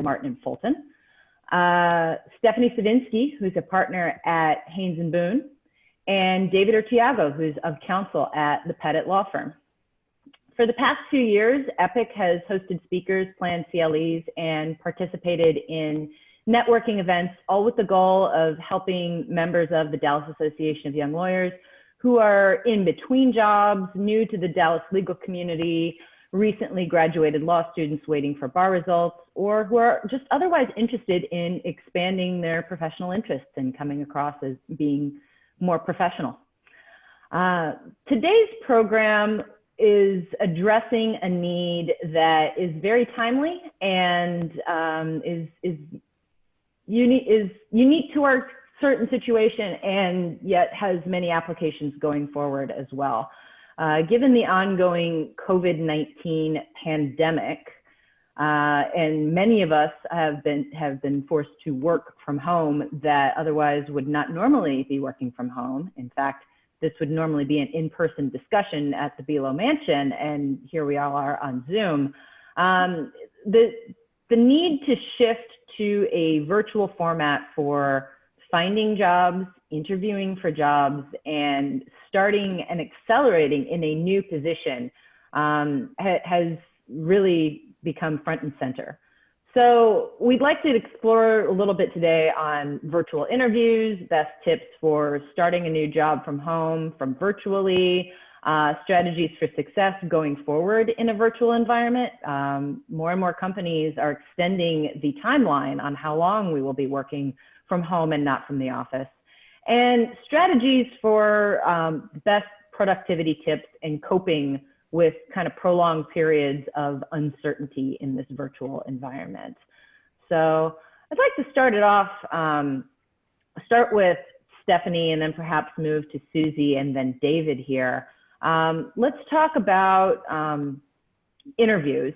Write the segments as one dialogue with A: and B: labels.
A: Martin and Fulton. Stephanie Savinsky, who's a partner at Haynes and Boone, and David Urtiago, who's of counsel at the Pettit Law Firm. For the past 2 years, EPIC has hosted speakers, planned CLEs, and participated in networking events, all with the goal of helping members of the Dallas Association of Young Lawyers who are in between jobs, new to the Dallas legal community, recently graduated law students waiting for bar results, or who are just otherwise interested in expanding their professional interests and coming across as being more professional. Today's program is addressing a need that is very timely and is unique to our certain situation, and yet has many applications going forward as well. Given the ongoing COVID-19 pandemic, and many of us have been forced to work from home that otherwise would not normally be working from home. In fact, this would normally be an in-person discussion at the DAYL mansion, and here we all are on Zoom. The need to shift to a virtual format for finding jobs, interviewing for jobs, and starting and accelerating in a new position has really become front and center. So we'd like to explore a little bit today on virtual interviews, best tips for starting a new job from home, from virtually, strategies for success going forward in a virtual environment. More and more companies are extending the timeline on how long we will be working from home and not from the office, and strategies for best productivity tips and coping with kind of prolonged periods of uncertainty in this virtual environment. So I'd like to start it off, start with Stephanie, and then perhaps move to Susie and then David here. Let's talk about interviews,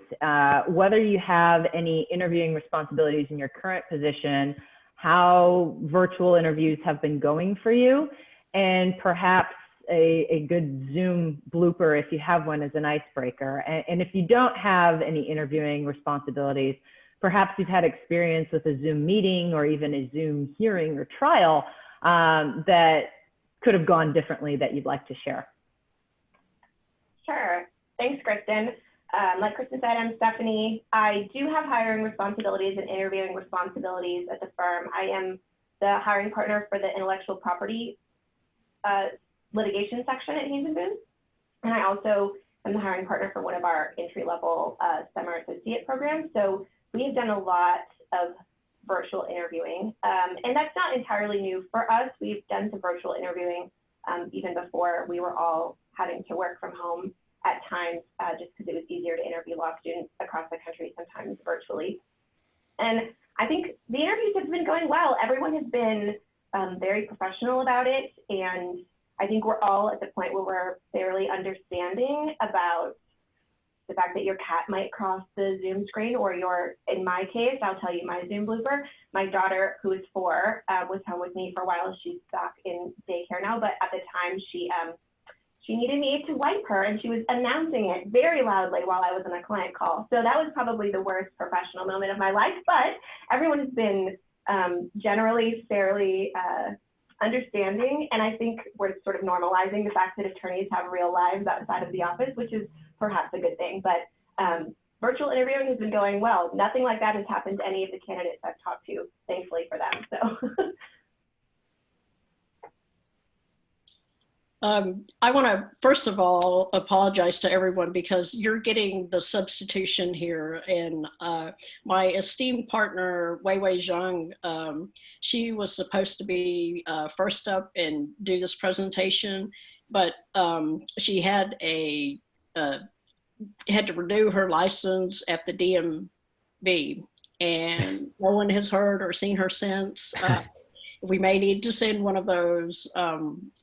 A: whether you have any interviewing responsibilities in your current position, how virtual interviews have been going for you, and perhaps a good Zoom blooper, if you have one, as an icebreaker. And if you don't have any interviewing responsibilities, perhaps you've had experience with a Zoom meeting or even a Zoom hearing or trial that could have gone differently that you'd like to share.
B: Sure. Thanks, Kristen. Like Kristen said, I'm Stephanie. I do have hiring responsibilities and interviewing responsibilities at the firm. I am the hiring partner for the intellectual property litigation section at Haynes and Boone. And I also am the hiring partner for one of our entry-level summer associate programs. So we have done a lot of virtual interviewing. And that's not entirely new for us. We've done some virtual interviewing even before we were all having to work from home at times, just because it was easier to interview law students across the country, sometimes virtually. And I think the interviews have been going well. Everyone has been very professional about it. And I think we're all at the point where we're fairly understanding about the fact that your cat might cross the Zoom screen, or in my case, I'll tell you my Zoom blooper. My daughter, who is 4, was home with me for a while. She's back in daycare now, but at the time she needed me to wipe her, and she was announcing it very loudly while I was on a client call. So that was probably the worst professional moment of my life, but everyone has been generally fairly understanding, and I think we're sort of normalizing the fact that attorneys have real lives outside of the office, which is perhaps a good thing. But virtual interviewing has been going well. Nothing like that has happened to any of the candidates I've talked to, thankfully for them. So.
C: I want to, first of all, apologize to everyone because you're getting the substitution here. And my esteemed partner, Wei Wei Zhang, she was supposed to be first up and do this presentation, but she had had to renew her license at the DMV, and no one has heard or seen her since. We may need to send one of those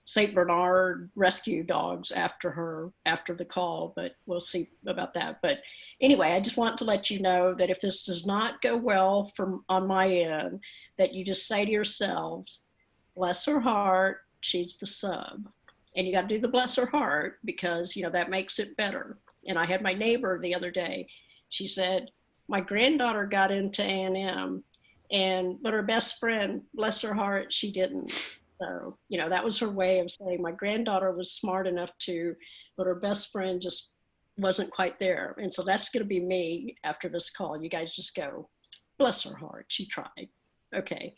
C: St. Bernard rescue dogs after her after the call, but we'll see about that. But anyway, I just want to let you know that if this does not go well on my end, that you just say to yourselves, bless her heart, she's the sub. And you got to do the bless her heart because, you know, that makes it better. And I had my neighbor the other day, she said, my granddaughter got into A&M, but her best friend, bless her heart, she didn't. So, you know, that was her way of saying my granddaughter was smart enough to, but her best friend just wasn't quite there. And so that's going to be me after this call. You guys just go, bless her heart, she tried. Okay.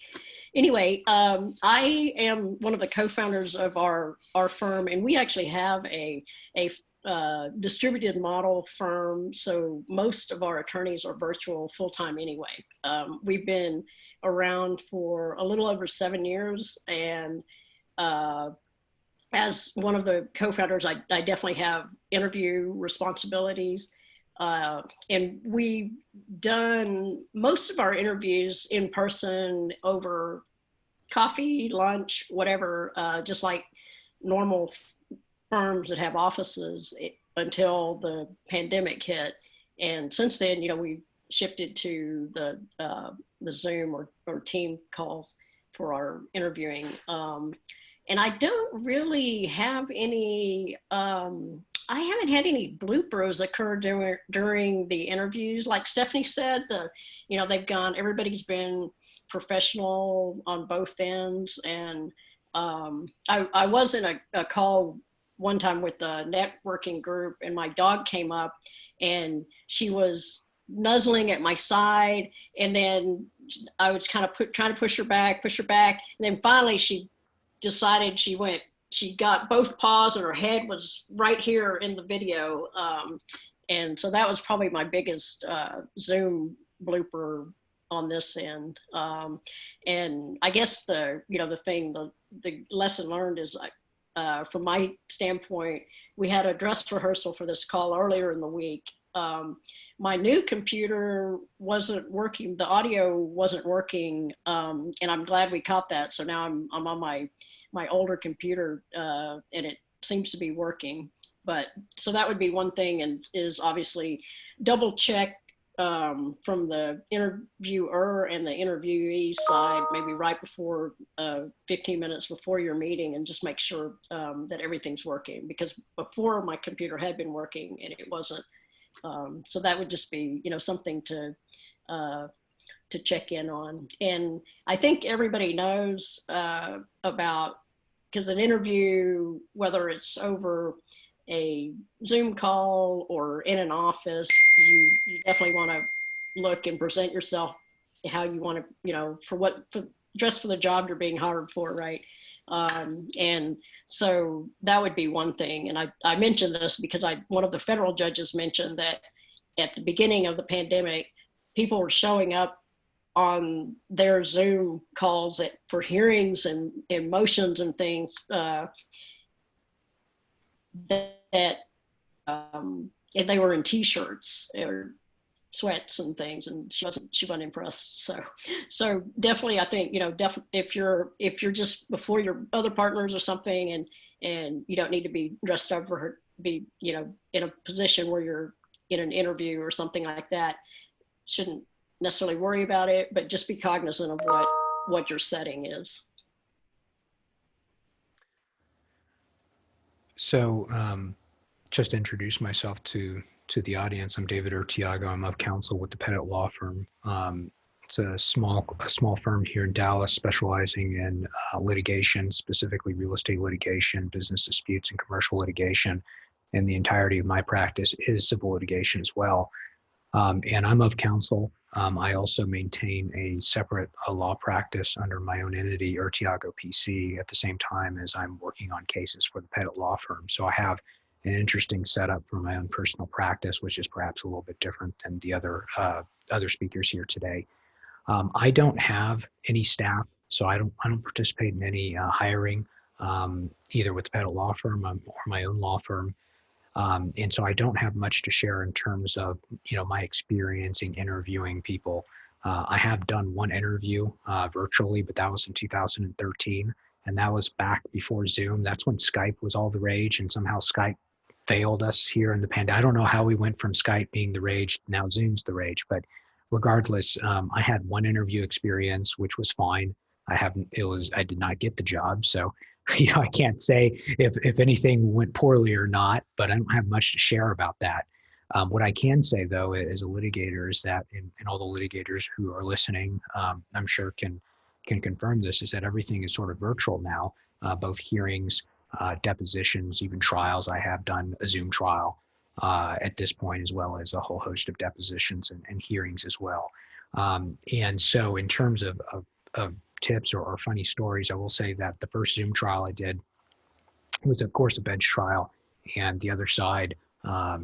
C: Anyway, I am one of the co-founders of our firm, and we actually have a distributed model firm. So most of our attorneys are virtual full-time anyway. We've been around for a little over 7 years, and as one of the co-founders, I definitely have interview responsibilities. And we've done most of our interviews in person over coffee, lunch, whatever, just like normal firms that have offices until the pandemic hit. And since then, you know, we shifted to the Zoom or team calls for our interviewing. And I don't really have any, I haven't had any bloopers occur during the interviews. Like Stephanie said, you know, everybody's been professional on both ends. And I was in a call one time with the networking group, and my dog came up and she was nuzzling at my side. And then I was kind of trying to push her back. And then finally she decided she got both paws and her head was right here in the video. And so that was probably my biggest Zoom blooper on this end. And I guess the lesson learned is from my standpoint, we had a dress rehearsal for this call earlier in the week. My new computer wasn't working, the audio wasn't working, and I'm glad we caught that. So now I'm on my older computer, and it seems to be working. But so that would be one thing, and is obviously double check from the interviewer and the interviewee side, maybe right before 15 minutes before your meeting, and just make sure that everything's working, because before my computer had been working and it wasn't. So that would just be, you know, something to check in on. And I think everybody knows about, because an interview, whether it's over a Zoom call or in an office, you definitely want to look and present yourself how you want to, you know, dress for the job you're being hired for, right? And so that would be one thing. And I mentioned this because one of the federal judges mentioned that at the beginning of the pandemic, people were showing up on their Zoom calls for hearings and motions and things and they were in t-shirts or sweats and things, and she wasn't impressed. So definitely, I think, you know, if you're just before your other partners or something, and you don't need to be dressed up for her, be, you know, in a position where you're in an interview or something like that, shouldn't necessarily worry about it, but just be cognizant of what your setting is.
D: So just to introduce myself to the audience, I'm David Urtiago. I'm of counsel with the Pettit Law Firm. It's a small firm here in Dallas, specializing in litigation, specifically real estate litigation, business disputes, and commercial litigation. And the entirety of my practice is civil litigation as well. And I'm of counsel. I also maintain a separate law practice under my own entity, Urtiago PC, at the same time as I'm working on cases for the Pettit Law Firm. So I have an interesting setup for my own personal practice, which is perhaps a little bit different than the other speakers here today. I don't have any staff, so I don't participate in any hiring, either with the Pettit Law Firm or my own law firm. And so I don't have much to share in terms of, you know, my experience in interviewing people. I have done one interview virtually, but that was in 2013. And that was back before Zoom. That's when Skype was all the rage, and somehow Skype failed us here in the pandemic. I don't know how we went from Skype being the rage, now Zoom's the rage, but regardless, I had one interview experience, which was fine. I did not get the job. So, you know, I can't say if anything went poorly or not, but I don't have much to share about that. What I can say, though, as a litigator is that, and all the litigators who are listening, I'm sure can confirm this, is that everything is sort of virtual now, both hearings, depositions, even trials. I have done a Zoom trial at this point, as well as a whole host of depositions and hearings as well. And so in terms of tips or funny stories, I will say that the first Zoom trial I did was, of course, a bench trial, and the other side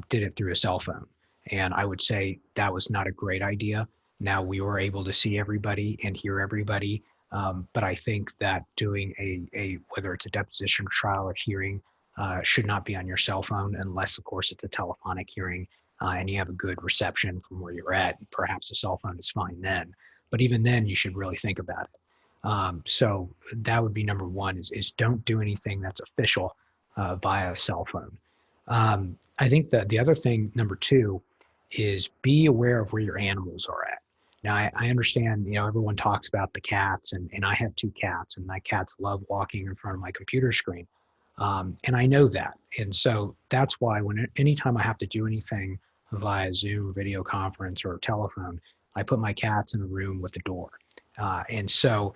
D: did it through a cell phone. And I would say that was not a great idea. Now, we were able to see everybody and hear everybody, but I think that doing whether it's a deposition trial or hearing, should not be on your cell phone, unless, of course, it's a telephonic hearing and you have a good reception from where you're at. Perhaps a cell phone is fine then, but even then, you should really think about it. So that would be number one, is don't do anything that's official via a cell phone. I think that the other thing, number two, is be aware of where your animals are at. Now, I understand, everyone talks about the cats, and I have two cats, and my cats love walking in front of my computer screen. And I know that. And so that's why anytime I have to do anything via Zoom, video conference, or telephone, I put my cats in a room with a door. And so,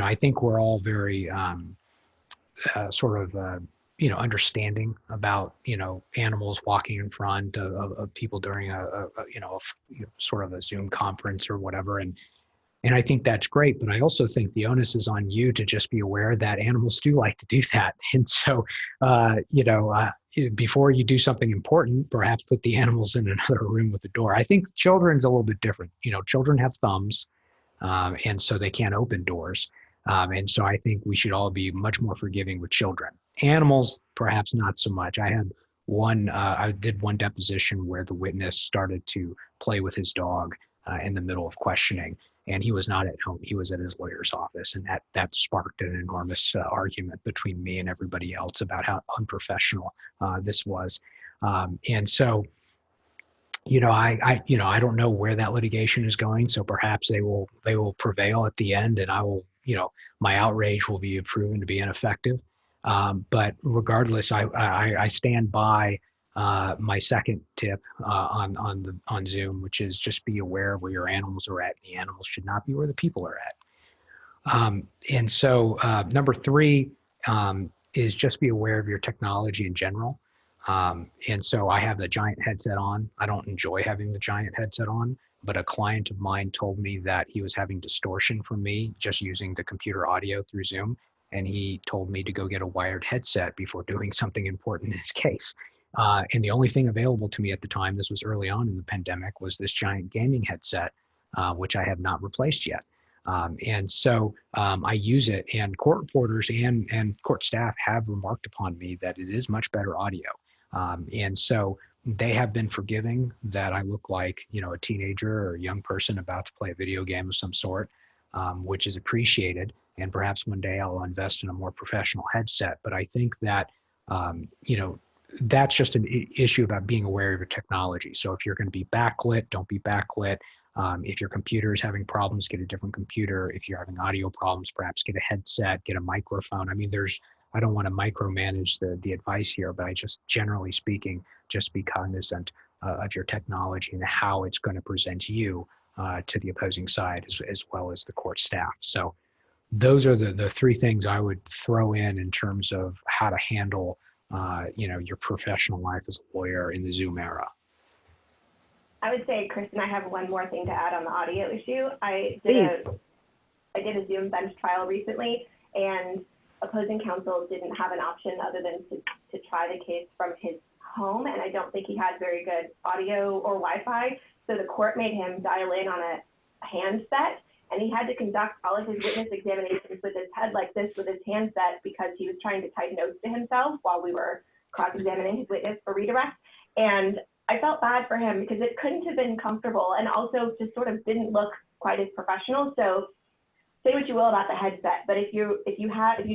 D: I think we're all very understanding about, animals walking in front of people during sort of a Zoom conference or whatever. And I think that's great, but I also think the onus is on you to just be aware that animals do like to do that. And so, before you do something important, perhaps put the animals in another room with a door. I think children's a little bit different. Children have thumbs, and so they can't open doors. And so I think we should all be much more forgiving with children. Animals, perhaps not so much. I did one deposition where the witness started to play with his dog in the middle of questioning, and he was not at home. He was at his lawyer's office, and that sparked an enormous argument between me and everybody else about how unprofessional this was. And so, I don't know where that litigation is going. So perhaps they will prevail at the end, and I will, my outrage will be proven to be ineffective. But regardless, I stand by my second tip on Zoom, which is just be aware of where your animals are at. The animals should not be where the people are at. And so number three is just be aware of your technology in general. And so I have the giant headset on. I don't enjoy having the giant headset on, but a client of mine told me that he was having distortion from me just using the computer audio through Zoom. And he told me to go get a wired headset before doing something important in his case. And the only thing available to me at the time, this was early on in the pandemic, was this giant gaming headset, which I have not replaced yet. And so I use it, and court reporters and court staff have remarked upon me that it is much better audio. And so they have been forgiving that I look like, a teenager or a young person about to play a video game of some sort, which is appreciated. And perhaps one day I'll invest in a more professional headset. But I think that, that's just an issue about being aware of your technology. So if you're going to be backlit, don't be backlit. If your computer is having problems, get a different computer. If you're having audio problems, perhaps get a headset, get a microphone. I mean, I don't want to micromanage the advice here, but I just, generally speaking, just be cognizant of your technology and how it's going to present you to the opposing side as well as the court staff. So those are the three things I would throw in terms of how to handle your professional life as a lawyer in the Zoom era.
B: I would say, Kristen, I have one more thing to add on the audio issue. I did a Zoom bench trial recently, and opposing counsel didn't have an option other than to try the case from his home, and I don't think he had very good audio or Wi-Fi, so the court made him dial in on a handset, and he had to conduct all of his witness examinations with his head like this with his handset because he was trying to type notes to himself while we were cross-examining his witness for redirect. And I felt bad for him because it couldn't have been comfortable, and also just sort of didn't look quite as professional. So say what you will about the headset, but if you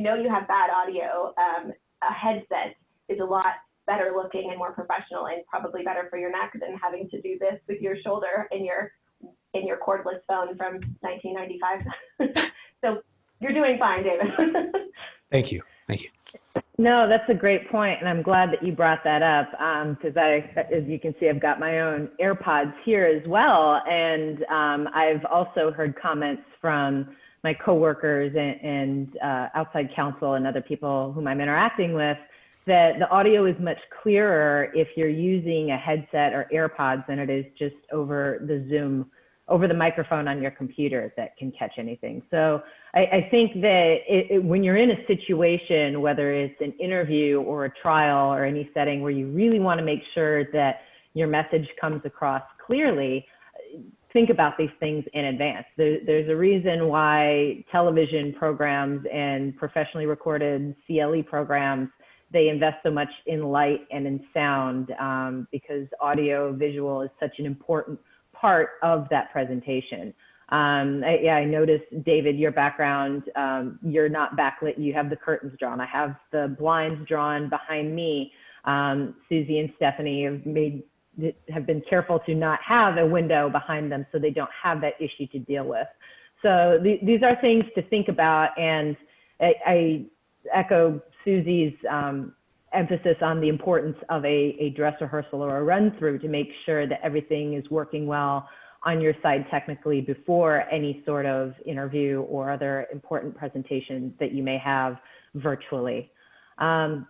B: know you have bad audio, a headset is a lot better looking and more professional, and probably better for your neck than having to do this with your shoulder in your cordless phone from 1995. So you're doing fine, David.
D: Thank you.
A: No, that's a great point, and I'm glad that you brought that up because as you can see, I've got my own AirPods here as well, and I've also heard comments from my coworkers and outside counsel and other people whom I'm interacting with that the audio is much clearer if you're using a headset or AirPods than it is just over the Zoom, over the microphone on your computer that can catch anything. So I think that when you're in a situation, whether it's an interview or a trial or any setting where you really want to make sure that your message comes across clearly, think about these things in advance. There's a reason why television programs and professionally recorded CLE programs, they invest so much in light and in sound because audio visual is such an important part of that presentation. I noticed, David, your background, you're not backlit, you have the curtains drawn. I have the blinds drawn behind me. Susie and Stephanie have been careful to not have a window behind them so they don't have that issue to deal with. So these are things to think about, and I echo Susie's emphasis on the importance of a dress rehearsal or a run through to make sure that everything is working well on your side technically before any sort of interview or other important presentation that you may have virtually. Want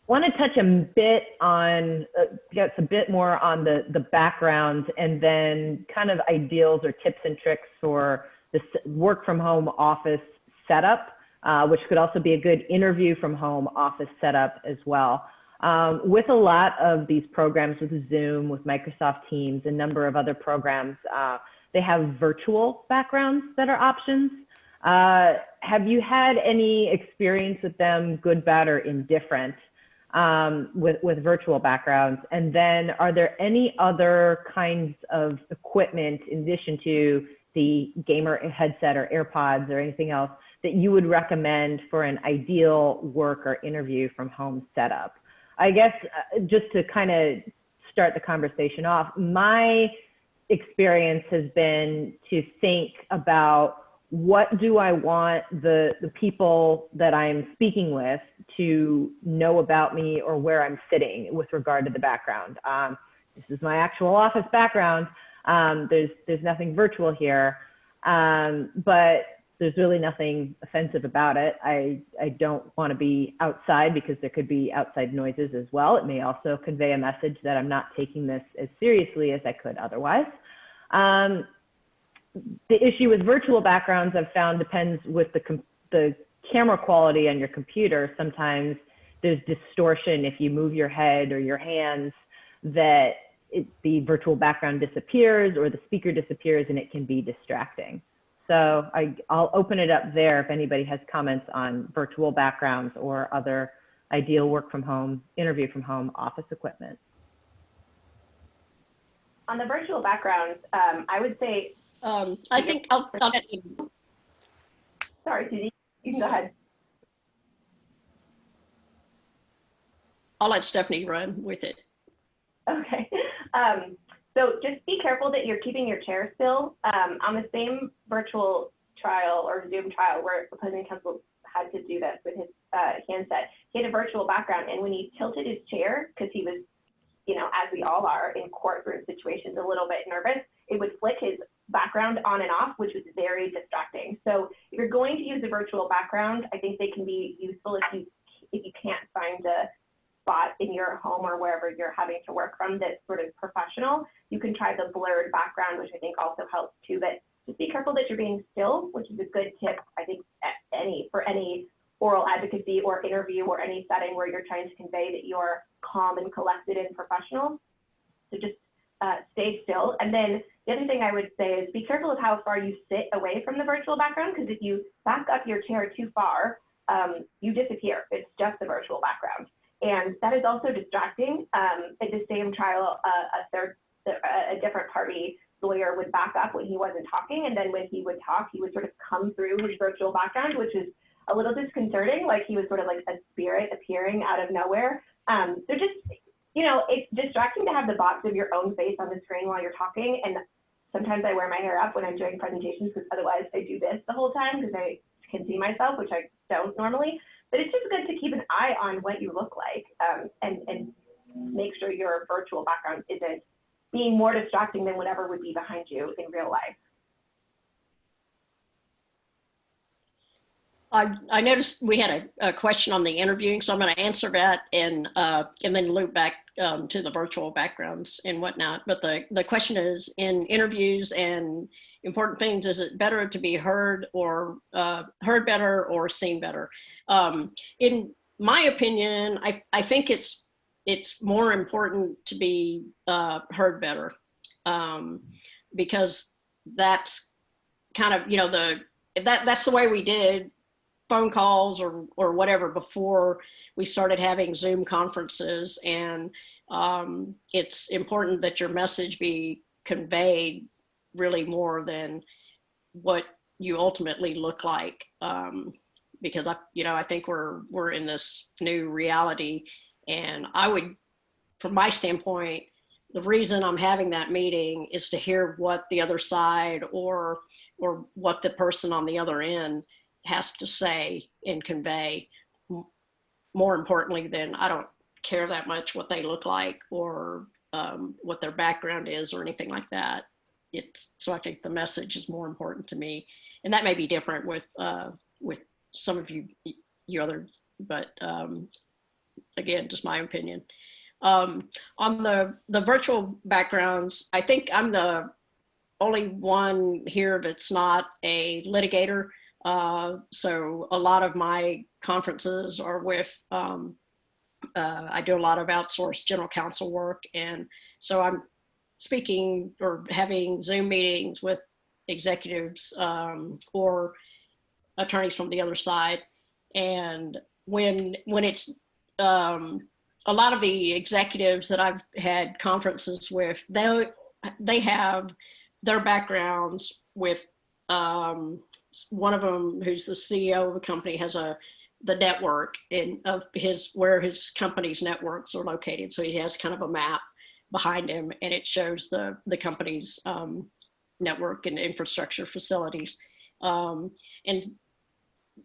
A: to touch a bit on, get a bit more on the background and then kind of ideals or tips and tricks for the work from home office setup, which could also be a good interview from home office setup as well. With a lot of these programs with Zoom, with Microsoft Teams, a number of other programs, they have virtual backgrounds that are options. Have you had any experience with them, good, bad, or indifferent, with virtual backgrounds? And then are there any other kinds of equipment in addition to the gamer headset or AirPods or anything else that you would recommend for an ideal work or interview from home setup? I guess just to kind of start the conversation off, my experience has been to think about what do I want the people that I'm speaking with to know about me or where I'm sitting with regard to the background. This is my actual office background. There's nothing virtual here, but there's really nothing offensive about it. I don't want to be outside because there could be outside noises as well. It may also convey a message that I'm not taking this as seriously as I could otherwise. The issue with virtual backgrounds I've found depends with the camera quality on your computer. Sometimes there's distortion if you move your head or your hands that the virtual background disappears or the speaker disappears and it can be distracting. So I'll open it up there if anybody has comments on virtual backgrounds or other ideal work from home, interview from home office equipment.
B: On the virtual backgrounds, I would say.
C: I think I'll get you.
B: Sorry, Susie, you can go ahead.
C: I'll let Stephanie run with it.
B: Okay. So just be careful that you're keeping your chair still. On the same virtual trial or Zoom trial where opposing counsel had to do this with his handset, he had a virtual background, and when he tilted his chair, because he was, you know, as we all are in courtroom situations, a little bit nervous, it would flick his background on and off, which was very distracting. So if you're going to use a virtual background, I think they can be useful if you can't find a spot in your home or wherever you're having to work from that's sort of professional. You can try the blurred background, which I think also helps too, but just be careful that you're being still, which is a good tip, I think, for any oral advocacy or interview or any setting where you're trying to convey that you're calm and collected and professional. So just stay still. And then the other thing I would say is be careful of how far you sit away from the virtual background, because if you back up your chair too far, you disappear. It's just the virtual background. And that is also distracting. At the same trial, a different party lawyer would back up when he wasn't talking, and then when he would talk, he would sort of come through his virtual background, which is a little disconcerting, like he was sort of like a spirit appearing out of nowhere. So just, you know, it's distracting to have the box of your own face on the screen while you're talking, and sometimes I wear my hair up when I'm doing presentations because otherwise I do this the whole time because I can see myself, which I don't normally. But it's just good to keep an eye on what you look like, and make sure your virtual background isn't being more distracting than whatever would be behind you in real life.
C: I noticed we had a question on the interviewing, so I'm going to answer that and then loop back to the virtual backgrounds and whatnot. But the question is, in interviews and important things, is it better to be heard heard better or seen better? In my opinion, I think it's more important to be heard better, because that's kind of, you know, that's the way we did phone calls or whatever before we started having Zoom conferences. And it's important that your message be conveyed really more than what you ultimately look like, because I think we're in this new reality. And I would, from my standpoint, the reason I'm having that meeting is to hear what the other side or what the person on the other end has to say and convey, more importantly than, I don't care that much what they look like or what their background is or anything like that. So I think the message is more important to me, and that may be different with some of you others, but again, just my opinion. On the virtual backgrounds, I think I'm the only one here that's not a litigator. So a lot of my conferences are with, I do a lot of outsourced general counsel work. And so I'm speaking or having Zoom meetings with executives or attorneys from the other side. And when it's, a lot of the executives that I've had conferences with, they have their backgrounds with, one of them, who's the CEO of a company, has the network where his company's networks are located. So he has kind of a map behind him, and it shows the company's network and infrastructure facilities. And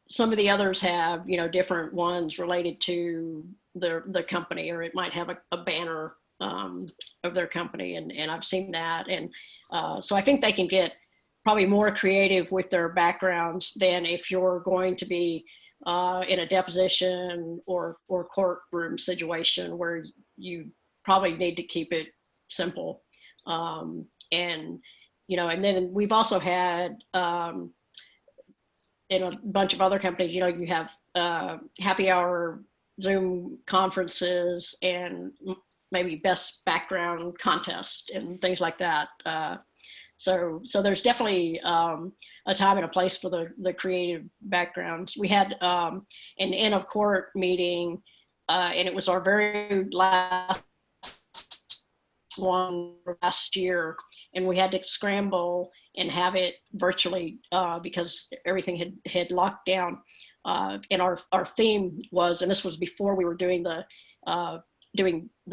C: some of the others have, different ones related to the company, or it might have a banner of their company, and I've seen that. And so I think they can get probably more creative with their backgrounds than if you're going to be in a deposition or courtroom situation where you probably need to keep it simple. And then we've also had, in a bunch of other companies, you have happy hour Zoom conferences and maybe best background contest and things like that. So there's definitely a time and a place for the creative backgrounds. We had an end of court meeting, and it was our very last one last year, and we had to scramble and have it virtually because everything had locked down. And our theme was, and this was before we were doing the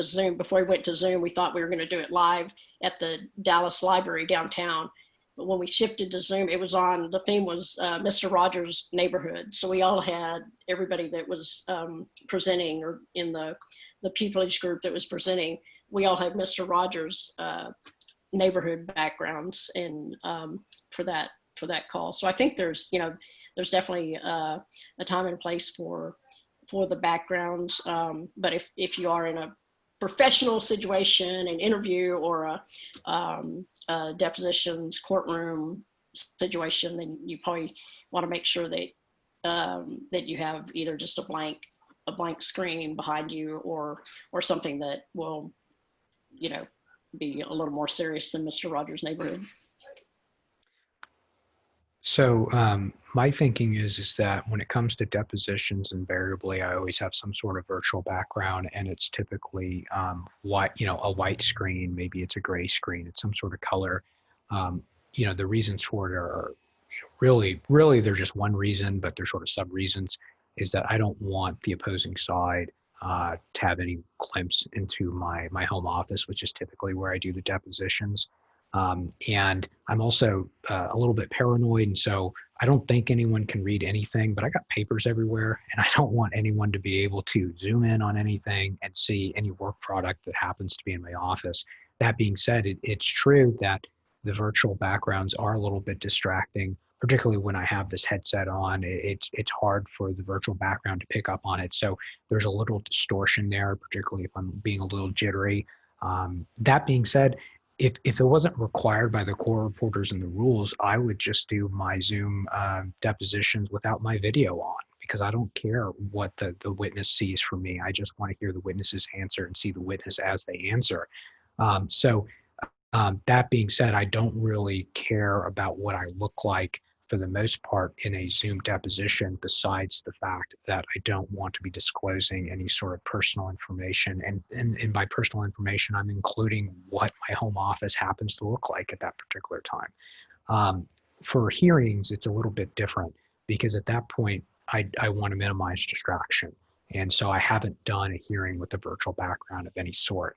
C: Zoom, before we went to Zoom, we thought we were going to do it live at the Dallas Library downtown. But when we shifted to Zoom, the theme was Mr. Rogers' Neighborhood. So we all had everybody that was presenting, or in the pupillage group that was presenting, we all had Mr. Rogers' neighborhood backgrounds and for that call. So I think there's definitely a time and place for the backgrounds. But if you are in a professional situation, an interview or a depositions courtroom situation, then you probably want to make sure that that you have either just a blank screen behind you or something that will, be a little more serious than Mr. Rogers' Neighborhood.
D: So my thinking is that when it comes to depositions, invariably I always have some sort of virtual background, and it's typically white, a white screen, maybe it's a gray screen, it's some sort of color. The reasons for it are really they're just one reason, but they're sort of sub reasons, is that I don't want the opposing side to have any glimpse into my home office, which is typically where I do the depositions. And I'm also a little bit paranoid. And so I don't think anyone can read anything, but I got papers everywhere and I don't want anyone to be able to zoom in on anything and see any work product that happens to be in my office. That being said, it's true that the virtual backgrounds are a little bit distracting, particularly when I have this headset on. It's hard for the virtual background to pick up on it. So there's a little distortion there, particularly if I'm being a little jittery. That being said, if it wasn't required by the core reporters and the rules, I would just do my Zoom depositions without my video on, because I don't care what the witness sees from me. I just want to hear the witnesses answer and see the witness as they answer. That being said, I don't really care about what I look like for the most part in a Zoom deposition, besides the fact that I don't want to be disclosing any sort of personal information. And by personal information, I'm including what my home office happens to look like at that particular time. For hearings, it's a little bit different, because at that point, I want to minimize distraction. And so I haven't done a hearing with a virtual background of any sort.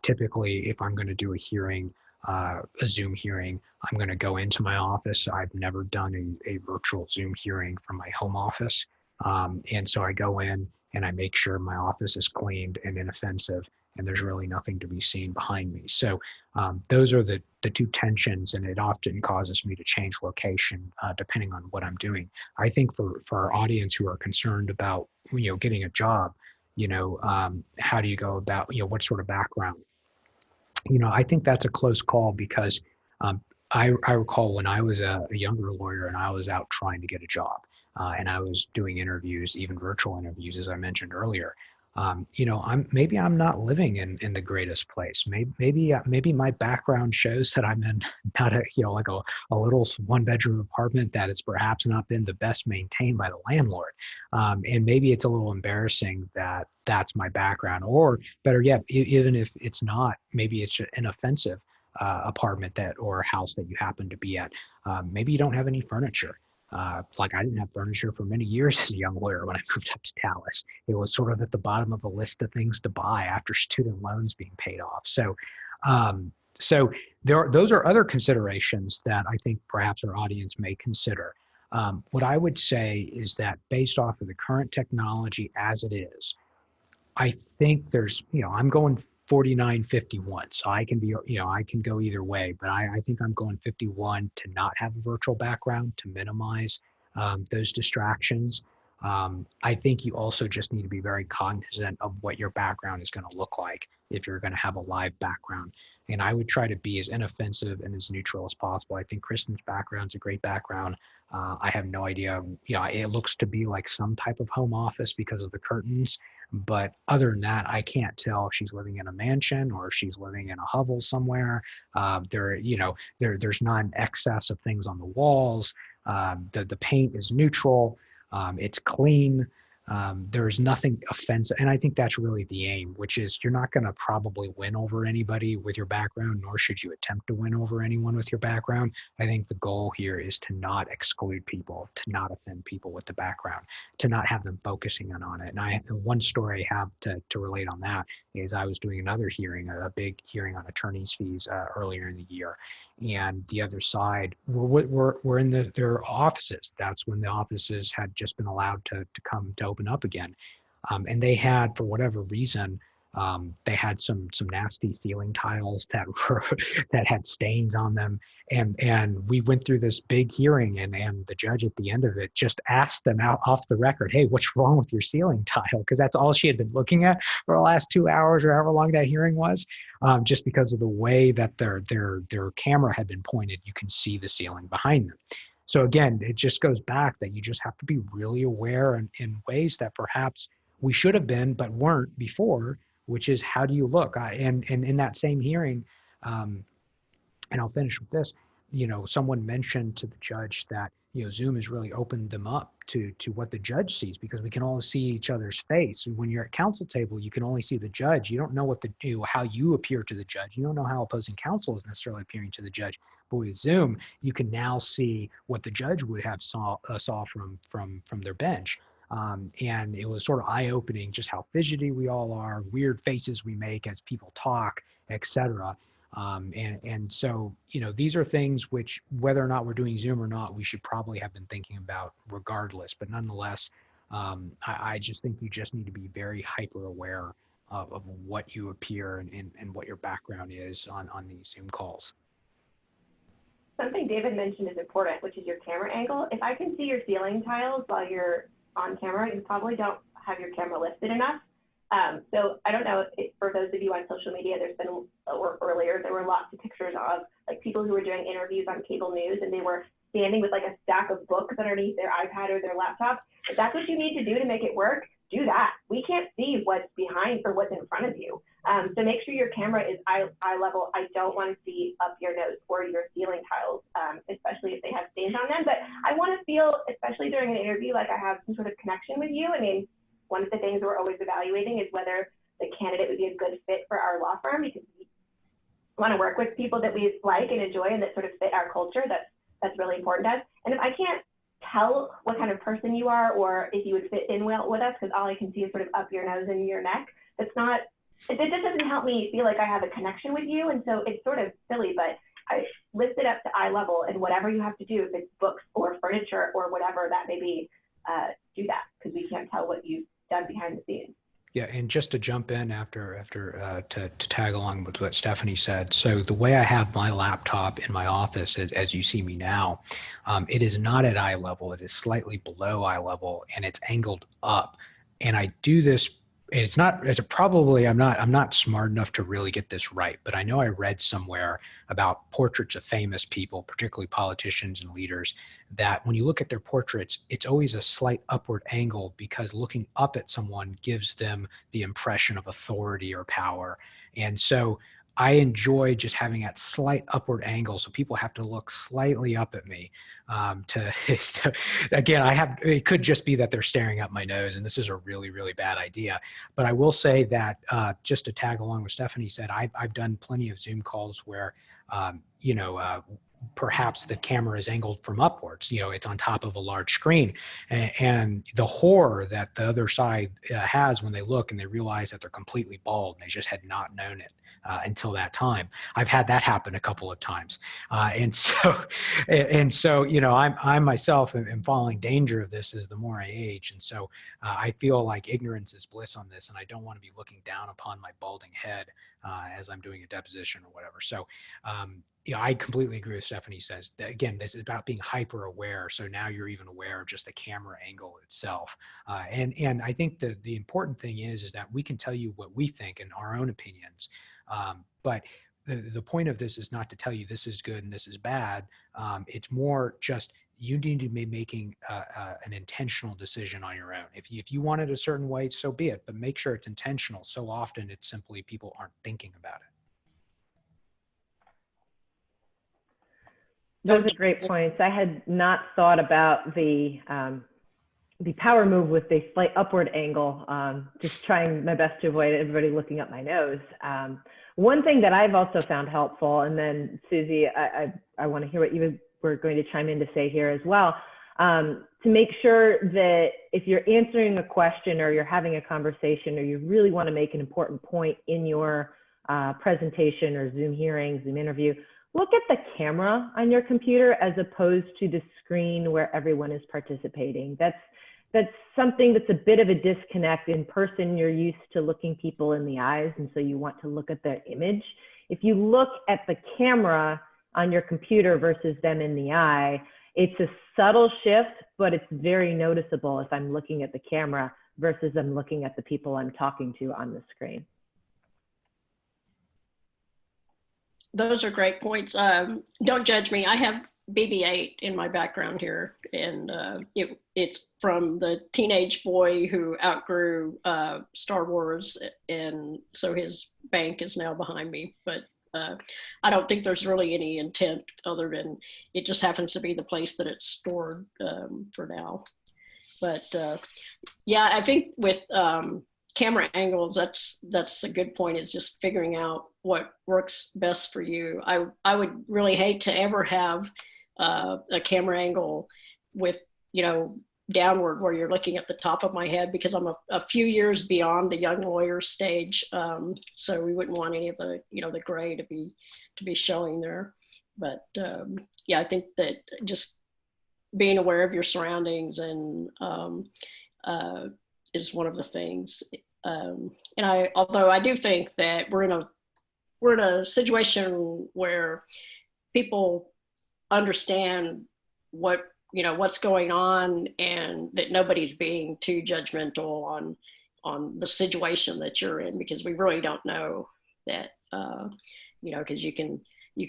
D: Typically, if I'm going to do a hearing, a Zoom hearing, I'm going to go into my office. I've never done a virtual Zoom hearing from my home office. And so I go in and I make sure my office is cleaned and inoffensive, and there's really nothing to be seen behind me. So those are the two tensions, and it often causes me to change location depending on what I'm doing. I think for our audience who are concerned about, getting a job, how do you go about, what sort of background? I think that's a close call, because I recall when I was a younger lawyer and I was out trying to get a job, and I was doing interviews, even virtual interviews, as I mentioned earlier. I'm not living in the greatest place. Maybe my background shows that I'm in not a little one bedroom apartment that has perhaps not been the best maintained by the landlord. And maybe it's a little embarrassing that that's my background, or better yet, even if it's not, maybe it's an offensive apartment or house that you happen to be at. Maybe you don't have any furniture. Like I didn't have furniture for many years as a young lawyer when I moved up to Dallas. It was sort of at the bottom of the list of things to buy after student loans being paid off. So those are other considerations that I think perhaps our audience may consider. What I would say is that based off of the current technology as it is, I think there's, I'm going 49-51. So I can be, I can go either way, but I think I'm going 51 to not have a virtual background, to minimize those distractions. I think you also just need to be very cognizant of what your background is going to look like if you're going to have a live background. And I would try to be as inoffensive and as neutral as possible. I think Kristen's background's a great background. I have no idea, it looks to be like some type of home office because of the curtains. But other than that, I can't tell if she's living in a mansion or if she's living in a hovel somewhere. There's not an excess of things on the walls. The paint is neutral. It's clean. There's nothing offensive. And I think that's really the aim, which is you're not going to probably win over anybody with your background, nor should you attempt to win over anyone with your background. I think the goal here is to not exclude people, to not offend people with the background, to not have them focusing on it. And one story I have to relate on that is I was doing another hearing, a big hearing on attorney's fees earlier in the year. And the other side were in their offices. That's when the offices had just been allowed to come to open up again. And they had, for whatever reason, they had some nasty ceiling tiles that had stains on them. And we went through this big hearing, and the judge at the end of it just asked them out off the record, "Hey, what's wrong with your ceiling tile?" Because that's all she had been looking at for the last 2 hours or however long that hearing was. Just because of the way that their camera had been pointed, you can see the ceiling behind them. So again, it just goes back that you just have to be really aware in ways that perhaps we should have been but weren't before, which is how do you look? And in that same hearing, and I'll finish with this, someone mentioned to the judge that, Zoom has really opened them up to what the judge sees, because we can all see each other's face. When you're at counsel table, you can only see the judge. You don't know how you appear to the judge. You don't know how opposing counsel is necessarily appearing to the judge. But with Zoom, you can now see what the judge would have saw from their bench. And it was sort of eye-opening just how fidgety we all are, weird faces we make as people talk, etc. And so, these are things which, whether or not we're doing Zoom or not, we should probably have been thinking about regardless. But nonetheless, I just think you just need to be very hyper aware of what you appear and what your background is on these Zoom calls.
B: Something David mentioned is important, which is your camera angle. If I can see your ceiling tiles while you're on camera, you probably don't have your camera lifted enough. So I don't know if for those of you on social media, there's been, or earlier, there were lots of pictures of like people who were doing interviews on cable news and they were standing with like a stack of books underneath their iPad or their laptop. If that's what you need to do to make it work, do that. We can't see what's behind or what's in front of you. So make sure your camera is eye level. I don't want to see up your nose or your ceiling tiles, especially if they have stains on them. But I want to feel, especially during an interview, like I have some sort of connection with you. I mean, one of the things we're always evaluating is whether the candidate would be a good fit for our law firm, because we want to work with people that we like and enjoy and that sort of fit our culture. That's really important to us. And if I can't tell what kind of person you are or if you would fit in well with us, because all I can see is sort of up your nose and your neck, it just doesn't help me feel like I have a connection with you. And so it's sort of silly, but I lift it up to eye level, and whatever you have to do, if it's books or furniture or whatever that may be, do that, because we can't tell what you've done behind the scenes.
D: Yeah, and just to jump in to tag along with what Stephanie said. So the way I have my laptop in my office, as you see me now, it is not at eye level. It is slightly below eye level, and it's angled up. And I do this. I'm not smart enough to really get this right, but I know I read somewhere about portraits of famous people, particularly politicians and leaders, that when you look at their portraits, it's always a slight upward angle, because looking up at someone gives them the impression of authority or power. And so I enjoy just having that slight upward angle, so people have to look slightly up at me. Again, it could just be that they're staring up my nose, and this is a really, really bad idea. But I will say that just to tag along with Stephanie said, I've done plenty of Zoom calls where, perhaps the camera is angled from upwards, it's on top of a large screen, and the horror that the other side has when they look and they realize that they're completely bald and they just had not known it until that time. I've had that happen a couple of times. And so, I myself am falling danger of this as the more I age. And so I feel like ignorance is bliss on this, and I don't want to be looking down upon my balding head as I'm doing a deposition or whatever. So, I completely agree with Stephanie says. Again, this is about being hyper aware. So now you're even aware of just the camera angle itself. And I think the important thing is that we can tell you what we think and our own opinions. But the point of this is not to tell you this is good and this is bad. It's more just you need to be making an intentional decision on your own. If you want it a certain way, so be it, but make sure it's intentional. So often it's simply people aren't thinking about it.
A: Those are great points. I had not thought about the power move with the slight upward angle, just trying my best to avoid everybody looking up my nose. One thing that I've also found helpful, and then Susie, I want to hear what you were going to chime in to say here as well, to make sure that if you're answering a question or you're having a conversation or you really want to make an important point in your presentation or Zoom hearing, Zoom interview, look at the camera on your computer as opposed to the screen where everyone is participating. That's something that's a bit of a disconnect. In person, you're used to looking people in the eyes, and so you want to look at their image. If you look at the camera on your computer versus them in the eye, it's a subtle shift, but it's very noticeable if I'm looking at the camera versus I'm looking at the people I'm talking to on the screen.
C: Those are great points. Don't judge me. I have BB-8 in my background here, and it's from the teenage boy who outgrew Star Wars, and so his bank is now behind me. But I don't think there's really any intent other than it just happens to be the place that it's stored for now. But yeah, I think with camera angles, that's a good point. It's just figuring out what works best for you. I would really hate to ever have a camera angle with, downward where you're looking at the top of my head, because I'm a few years beyond the young lawyer stage. So we wouldn't want any of the, the gray to be showing there. But yeah, I think that just being aware of your surroundings and is one of the things. And although I do think that we're in a situation where people understand what's going on, and that nobody's being too judgmental on the situation that you're in, because we really don't know that, because you can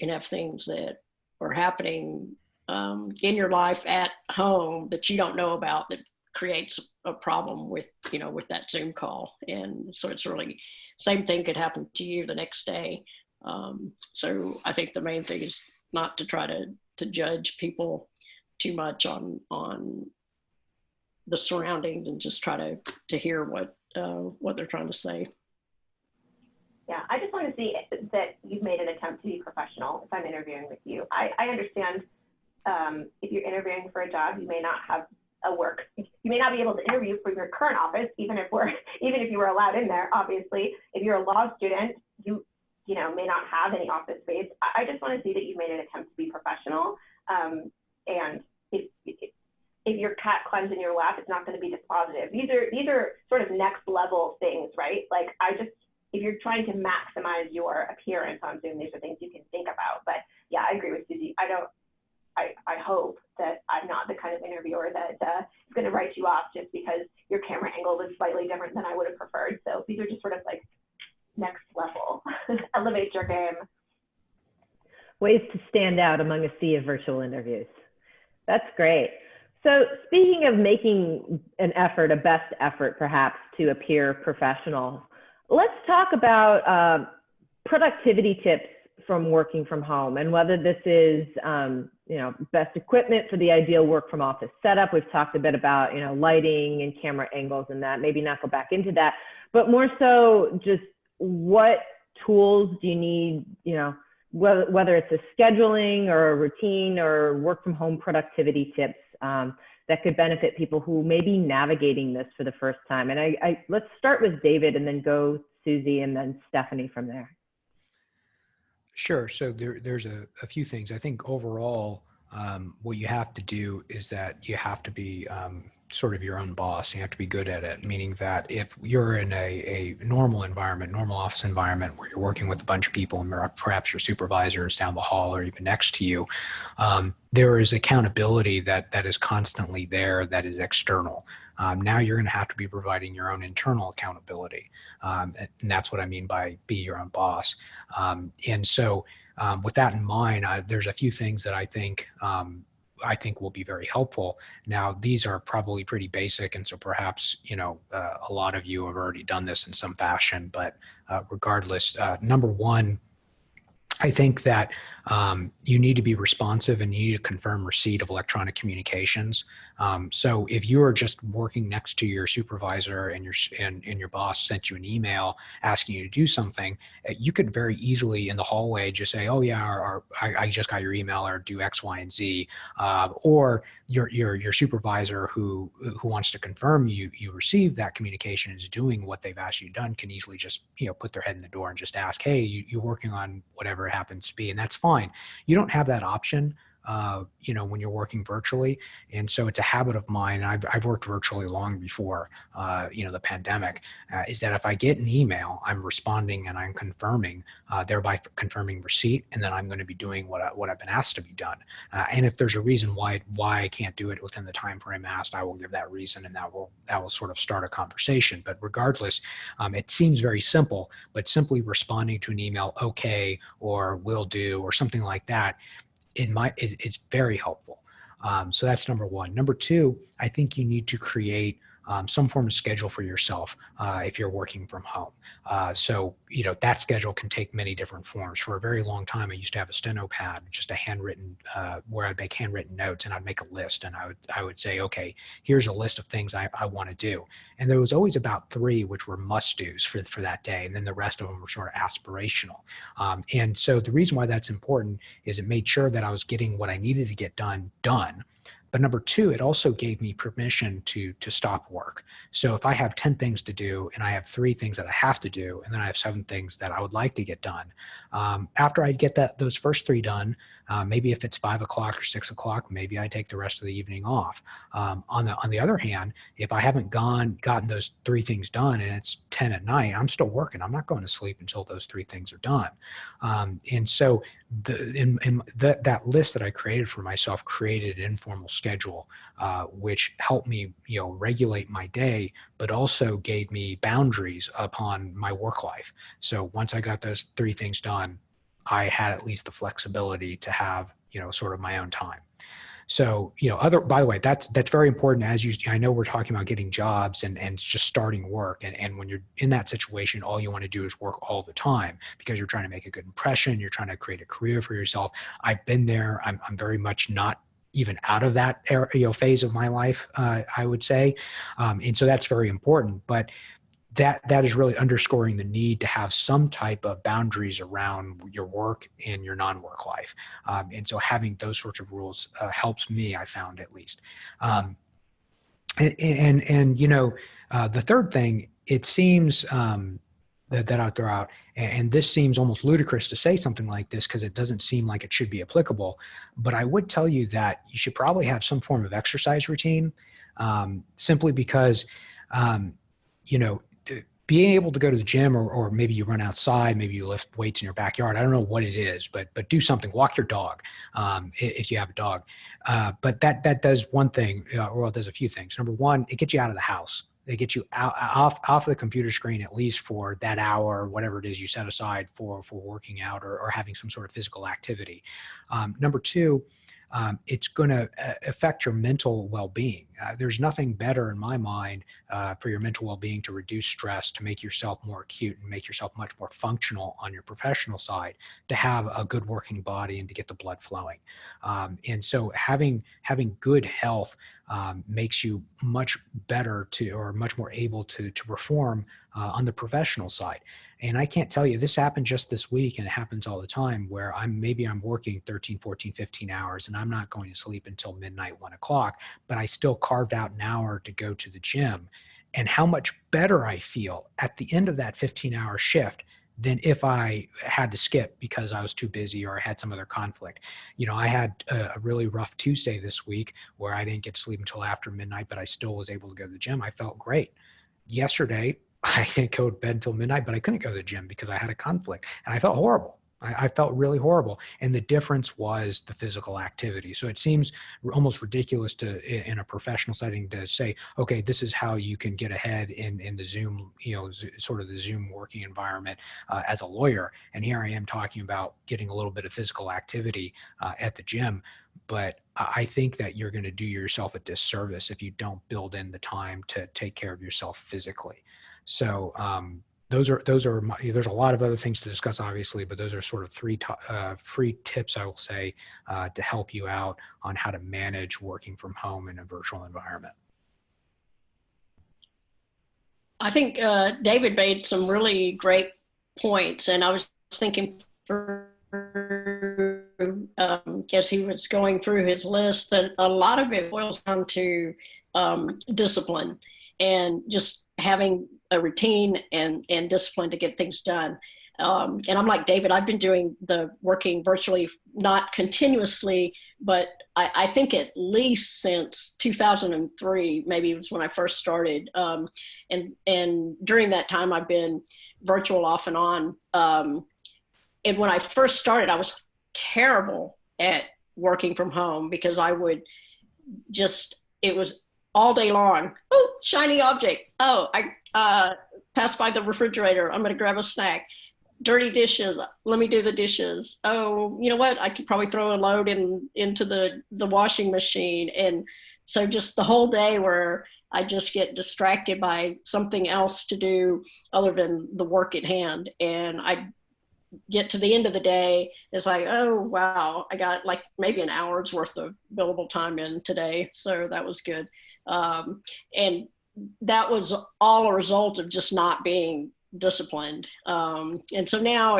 C: have things that are happening in your life at home that you don't know about, that creates a problem with that Zoom call. And so it's really, same thing could happen to you the next day. So I think the main thing is not to try to judge people too much on the surroundings, and just try to hear what they're trying to say.
B: Yeah, I just want to see that you've made an attempt to be professional if I'm interviewing with you. I understand if you're interviewing for a job, you may not have you may not be able to interview for your current office, even if you were allowed in there, obviously. If you're a law student, you may not have any office space. I just want to see that you've made an attempt to be professional. And if your cat climbs in your lap, it's not going to be dispositive. These are sort of next level things, right? Like, if you're trying to maximize your appearance on Zoom, these are things you can think about. But yeah, I agree with Susie. I hope that I'm not the kind of interviewer that is going to write you off just because your camera angle is slightly different than I would have preferred. So these are just sort of like next level, elevate your game.
A: Ways to stand out among a sea of virtual interviews. That's great. So speaking of making an effort, a best effort perhaps, to appear professional, let's talk about productivity tips from working from home, and whether this is best equipment for the ideal work from office setup. We've talked a bit about lighting and camera angles and that, maybe not go back into that, but more so just what tools do you need, whether it's a scheduling or a routine or work from home productivity tips that could benefit people who may be navigating this for the first time. And let's start with David, and then go Susie, and then Stephanie from there.
D: Sure. So there's a few things. I think overall, what you have to do is that you have to be sort of your own boss. You have to be good at it, meaning that if you're in a normal environment, normal office environment, where you're working with a bunch of people and perhaps your supervisor is down the hall or even next to you, there is accountability that is constantly there, that is external. Now you're going to have to be providing your own internal accountability. And that's what I mean by be your own boss. And so with that in mind, there's a few things that I think will be very helpful. Now, these are probably pretty basic, and so perhaps, a lot of you have already done this in some fashion, but regardless, number one, I think that you need to be responsive, and you need to confirm receipt of electronic communications. So if you are just working next to your supervisor and your boss sent you an email asking you to do something, you could very easily in the hallway just say, "Oh yeah, or I just got your email," or do X, Y, and Z. Or your supervisor who wants to confirm you received that communication, is doing what they've asked you done, can easily just put their head in the door and just ask, "Hey, you're working on whatever it happens to be," and that's fine. You don't have that option when you're working virtually. And so it's a habit of mine. I've worked virtually long before, the pandemic, is that if I get an email, I'm responding and I'm confirming, thereby confirming receipt. And then I'm going to be doing what I've been asked to be done. And if there's a reason why I can't do it within the time frame asked, I will give that reason, and that will sort of start a conversation. But regardless, it seems very simple, but simply responding to an email, okay, or will do, or something like that, is very helpful. So that's number one. Number two, I think you need to create some form of schedule for yourself if you're working from home. So that schedule can take many different forms. For a very long time, I used to have a steno pad, just a handwritten, where I'd make handwritten notes, and I'd make a list, and I would say, okay, here's a list of things I want to do. And there was always about 3 which were must-dos for that day, and then the rest of them were sort of aspirational. And so the reason why that's important is it made sure that I was getting what I needed to get done. But number two, it also gave me permission to stop work. So if I have 10 things to do and I have 3 things that I have to do, and then I have 7 things that I would like to get done, after I get those first 3 done, maybe if it's 5 o'clock or 6 o'clock, maybe I take the rest of the evening off. On the other hand, if I haven't gotten those 3 things done and it's 10 at night, I'm still working. I'm not going to sleep until those 3 things are done. And so that list that I created for myself created an informal schedule, which helped me, regulate my day, but also gave me boundaries upon my work life. So once I got those 3 things done, I had at least the flexibility to have, sort of my own time. So, by the way, that's very important. I know we're talking about getting jobs and just starting work. And when you're in that situation, all you want to do is work all the time because you're trying to make a good impression. You're trying to create a career for yourself. I've been there. I'm very much not even out of that phase of my life, I would say. And so that's very important. But that is really underscoring the need to have some type of boundaries around your work and your non-work life. And so having those sorts of rules helps me, I found, at least. The third thing, it seems that I'll throw out, and this seems almost ludicrous to say something like this because it doesn't seem like it should be applicable, but I would tell you that you should probably have some form of exercise routine, simply because, being able to go to the gym, or maybe you run outside, maybe you lift weights in your backyard. I don't know what it is, but do something. Walk your dog, if you have a dog. But that does one thing, or it does a few things. Number one, it gets you out of the house. It gets you off the computer screen, at least for that hour, or whatever it is you set aside for working out or having some sort of physical activity. Number two, it's going to affect your mental well-being. There's nothing better in my mind for your mental well-being to reduce stress, to make yourself more acute and make yourself much more functional on your professional side, to have a good working body and to get the blood flowing. And so having good health makes you much better or much more able to perform on the professional side. And I can't tell you, this happened just this week, and it happens all the time, where I'm working 13, 14, 15 hours and I'm not going to sleep until midnight, 1 o'clock, but I still carved out an hour to go to the gym. And how much better I feel at the end of that 15-hour shift than if I had to skip because I was too busy or I had some other conflict. I had a really rough Tuesday this week where I didn't get to sleep until after midnight, but I still was able to go to the gym. I felt great. Yesterday, I didn't go to bed until midnight, but I couldn't go to the gym because I had a conflict and I felt horrible. I felt really horrible. And the difference was the physical activity. So it seems almost ridiculous in a professional setting to say, okay, this is how you can get ahead in the Zoom, sort of the Zoom working environment as a lawyer. And here I am talking about getting a little bit of physical activity at the gym. But I think that you're going to do yourself a disservice if you don't build in the time to take care of yourself physically. So there's a lot of other things to discuss, obviously, but those are sort of 3 free tips, I will say, to help you out on how to manage working from home in a virtual environment.
C: I think David made some really great points, and I was thinking as he was going through his list, that a lot of it boils down to discipline and just having a routine and discipline to get things done. And I'm like David, I've been doing the working virtually, not continuously, but I think at least since 2003, maybe it was when I first started. And during that time, I've been virtual off and on. And when I first started, I was terrible at working from home because I would it was all day long. Oh, shiny object. Oh, I passed by the refrigerator. I'm going to grab a snack. Dirty dishes. Let me do the dishes. Oh, you know what? I could probably throw a load into the washing machine. And so just the whole day where I just get distracted by something else to do other than the work at hand. And I get to the end of the day, it's like, oh, wow, I got like maybe an hour's worth of billable time in today. So that was good. And that was all a result of just not being disciplined. And so now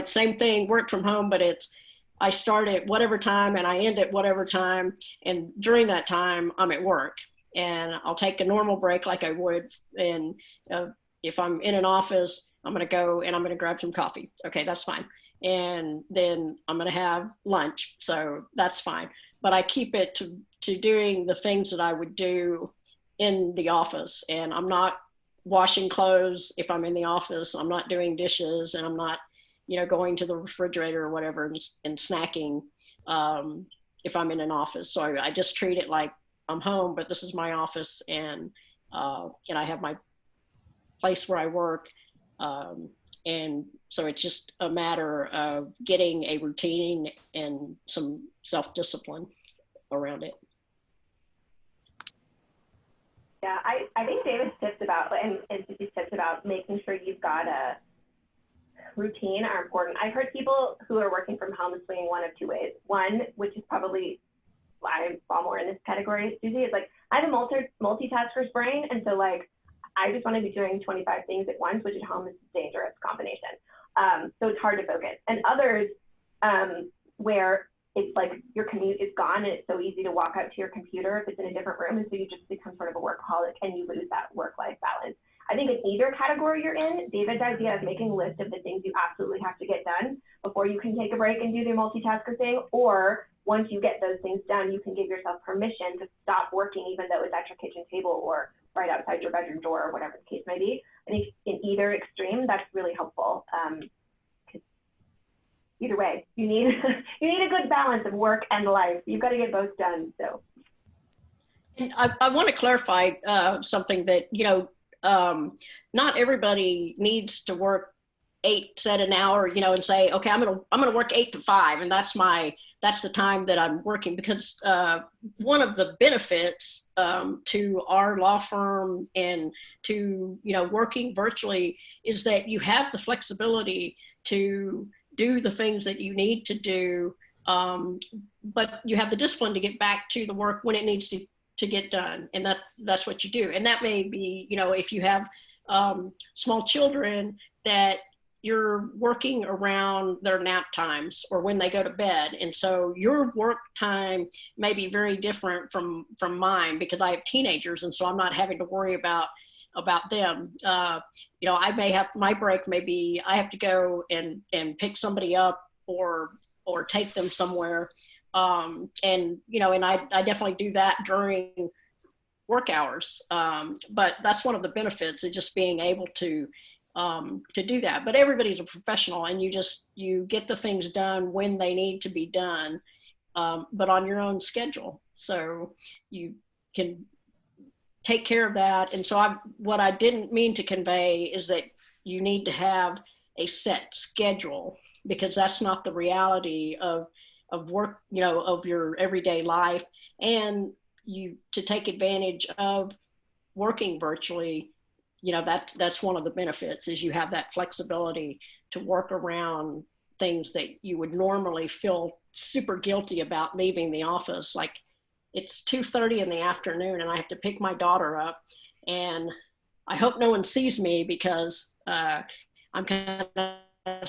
C: same thing, work from home, but I start at whatever time and I end at whatever time. And during that time, I'm at work, and I'll take a normal break like I would. And if I'm in an office, I'm going to go and I'm going to grab some coffee. Okay, that's fine. And then I'm going to have lunch. So that's fine. But I keep it to doing the things that I would do in the office. And I'm not washing clothes if I'm in the office. I'm not doing dishes, and I'm not, going to the refrigerator or whatever and snacking if I'm in an office. So I just treat it like I'm home, but this is my office, and I have my place where I work. And so it's just a matter of getting a routine and some self-discipline around it.
B: Yeah, I think David's tips about, and Susie's tips about making sure you've got a routine are important. I've heard people who are working from home swinging one of two ways. One, which is probably, I fall more in this category, Susie, is like, I have a multitasker's brain, and so like, I just want to be doing 25 things at once, which at home is a dangerous combination. So it's hard to focus. And others where it's like your commute is gone and it's so easy to walk out to your computer if it's in a different room, and so you just become sort of a workaholic and you lose that work-life balance. I think in either category you're in, David's idea of making a list of the things you absolutely have to get done before you can take a break and do the multitasker thing, or once you get those things done, you can give yourself permission to stop working even though it's at your kitchen table or right outside your bedroom door or whatever the case may be. I think in either extreme, that's really helpful. Either way, you need a good balance of work and life. You've got to get both done. So,
C: and I want to clarify something that not everybody needs to work 8 set an hour, and say, okay, I'm gonna work 8 to 5, and that's the time that I'm working, because one of the benefits to our law firm and to working virtually is that you have the flexibility to do the things that you need to do, but you have the discipline to get back to the work when it needs to get done, and that's what you do. And that may be, if you have small children, that you're working around their nap times or when they go to bed. And so your work time may be very different from mine, because I have teenagers, and so I'm not having to worry about them. I may have, my break may be, I have to go and pick somebody up or take them somewhere. And I definitely do that during work hours. But that's one of the benefits of just being able to do that. But everybody's a professional, and you get the things done when they need to be done, but on your own schedule. So you can take care of that. And so what I didn't mean to convey is that you need to have a set schedule, because that's not the reality of work, of your everyday life. And to take advantage of working virtually, that's one of the benefits, is you have that flexibility to work around things that you would normally feel super guilty about leaving the office. Like, it's 2:30 in the afternoon and I have to pick my daughter up, and I hope no one sees me because I'm kind of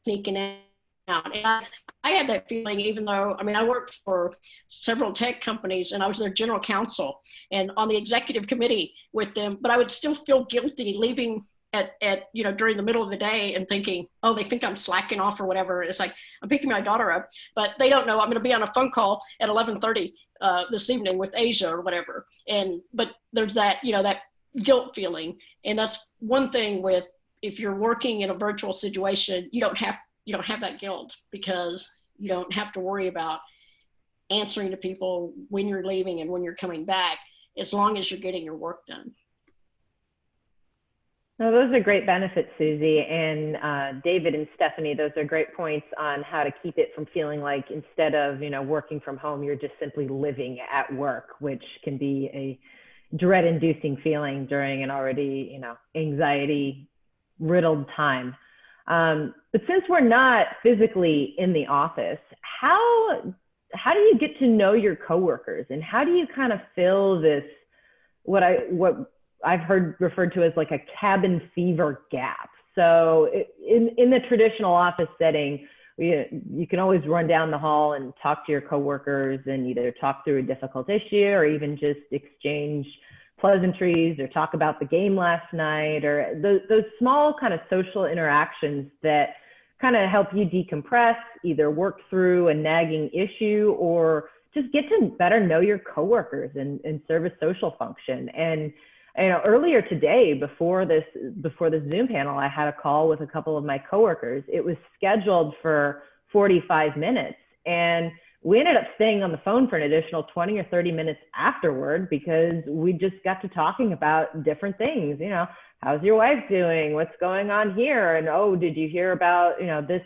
C: sneaking out. And I had that feeling, even though, I worked for several tech companies and I was their general counsel and on the executive committee with them, but I would still feel guilty leaving at during the middle of the day and thinking, oh, they think I'm slacking off or whatever. It's like, I'm picking my daughter up, but they don't know I'm going to be on a phone call at 11:30 this evening with Asia or whatever. But there's that, that guilt feeling. And that's one thing with, if you're working in a virtual situation, you don't have that guilt, because you don't have to worry about answering to people when you're leaving and when you're coming back, as long as you're getting your work done.
A: No, those are great benefits, Susie, and David and Stephanie. Those are great points on how to keep it from feeling like, instead of working from home, you're just simply living at work, which can be a dread-inducing feeling during an already anxiety-riddled time. But since we're not physically in the office, how do you get to know your coworkers, and how do you kind of fill this, what I've heard referred to as like a cabin fever gap? So in the traditional office setting, you can always run down the hall and talk to your coworkers and either talk through a difficult issue or even just exchange pleasantries or talk about the game last night, or those small kind of social interactions that kind of help you decompress, either work through a nagging issue or just get to better know your coworkers and serve a social function. And earlier today, before this Zoom panel, I had a call with a couple of my coworkers. It was scheduled for 45 minutes, and we ended up staying on the phone for an additional 20 or 30 minutes afterward because we just got to talking about different things. How's your wife doing? What's going on here? And, oh, did you hear about, this,